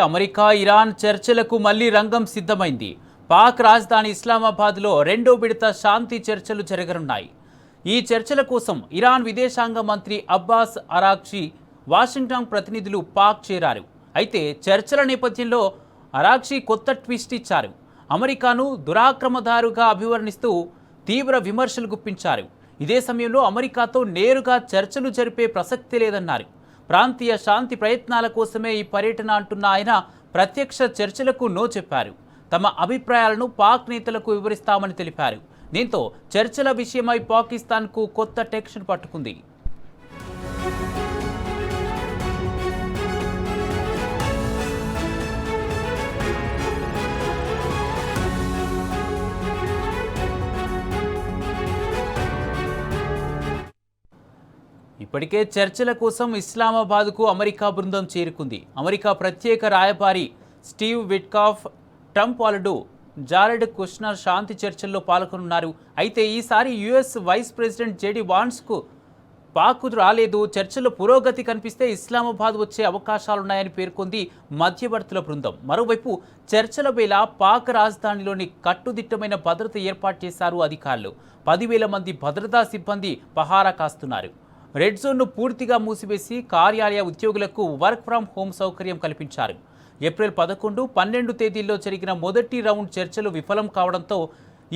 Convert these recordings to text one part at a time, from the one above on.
America Iran చర్చలకు మళ్లీ రంగం సిద్ధమైంది. పాక్ రాజధాని ఇస్లామాబాద్లో రెండో విడత శాంతి చర్చలు జరగనున్నాయి. ఈ చర్చల కోసం ఇరాన్ విదేశాంగ మంత్రి అబ్బాస్ అరాగ్చి, వాషింగ్టన్ ప్రతినిధులు పాక్ చేరారు. అయితే చర్చల నేపథ్యంలో అరాగ్చి కొత్త ట్విస్ట్ ఇచ్చారు. అమెరికాను దురాక్రమదారుగా అభివర్ణిస్తూ తీవ్ర విమర్శలు గుప్పించారు. ఇదే సమయంలో అమెరికాతో నేరుగా చర్చలు జరిపే ప్రసక్తి లేదన్నారు. ప్రాంతీయ శాంతి ప్రయత్నాల కోసమే ఈ పర్యటన అంటున్న ఆయన ప్రత్యక్ష చర్చలకు నో చెప్పారు. తమ అభిప్రాయాలను పాక్ నేతలకు వివరిస్తామని తెలిపారు. దీంతో చర్చల విషయమై పాకిస్తాన్కు కొత్త టెన్షన్ పట్టుకుంది. ఇప్పటికే చర్చల కోసం ఇస్లామాబాద్కు అమెరికా బృందం చేరుకుంది. అమెరికా ప్రత్యేక రాయబారి స్టీవ్ విట్కాఫ్, ట్రంప్ అల్లుడు జారెడ్ కుష్నర్ శాంతి చర్చల్లో పాల్గొనున్నారు. అయితే ఈసారి యుఎస్ వైస్ ప్రెసిడెంట్ జేడీ వాన్స్కు పాక్ రాలేదు. చర్చల్లో పురోగతి కనిపిస్తే ఇస్లామాబాద్ వచ్చే అవకాశాలున్నాయని పేర్కొంది మధ్యవర్తుల బృందం. మరోవైపు చర్చల వేళ పాక్ రాజధానిలోని కట్టుదిట్టమైన భద్రత ఏర్పాటు చేశారు అధికారులు. 10,000 మంది భద్రతా సిబ్బంది పహారా కాస్తున్నారు. రెడ్ జోన్ను పూర్తిగా మూసివేసి కార్యాలయ ఉద్యోగులకు వర్క్ ఫ్రం హోం సౌకర్యం కల్పించారు. ఏప్రిల్ 11, 12 తేదీల్లో జరిగిన మొదటి రౌండ్ చర్చలు విఫలం కావడంతో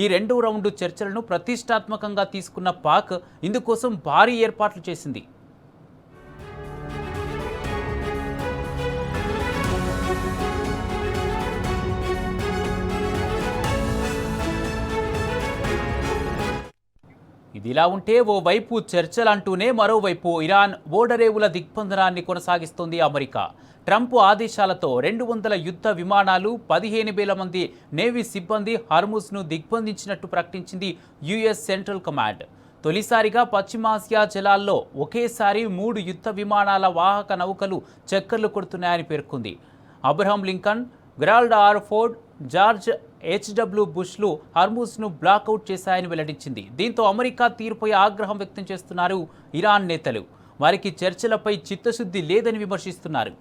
ఈ రెండో రౌండ్ చర్చలను ప్రతిష్టాత్మకంగా తీసుకున్న పాక్ ఇందుకోసం భారీ ఏర్పాట్లు చేసింది. ఇదిలా ఉంటే ఓవైపు చర్చలంటూనే మరోవైపు ఇరాన్ ఓడరేవుల దిగ్బంధనాన్ని కొనసాగిస్తోంది అమెరికా. ట్రంప్ ఆదేశాలతో 200 యుద్ధ విమానాలు, 15,000 మంది నేవీ సిబ్బంది హార్ముజ్ను దిగ్బంధించినట్టు ప్రకటించింది యుఎస్ సెంట్రల్ కమాండ్. తొలిసారిగా పశ్చిమాసియా జలాల్లో ఒకేసారి 3 యుద్ధ విమానాల వాహక నౌకలు చక్కర్లు కొడుతున్నాయని పేర్కొంది. Abraham Lincoln, Gerald R Ford, George HW బుష్లు హార్ముజ్ను బ్లాకౌట్ చేశాయని వెల్లడించింది. దీంతో అమెరికా తీరుపై ఆగ్రహం వ్యక్తం చేస్తున్నారు ఇరాన్ నేతలు. వారికి చర్చలపై చిత్తశుద్ధి లేదని విమర్శిస్తున్నారు.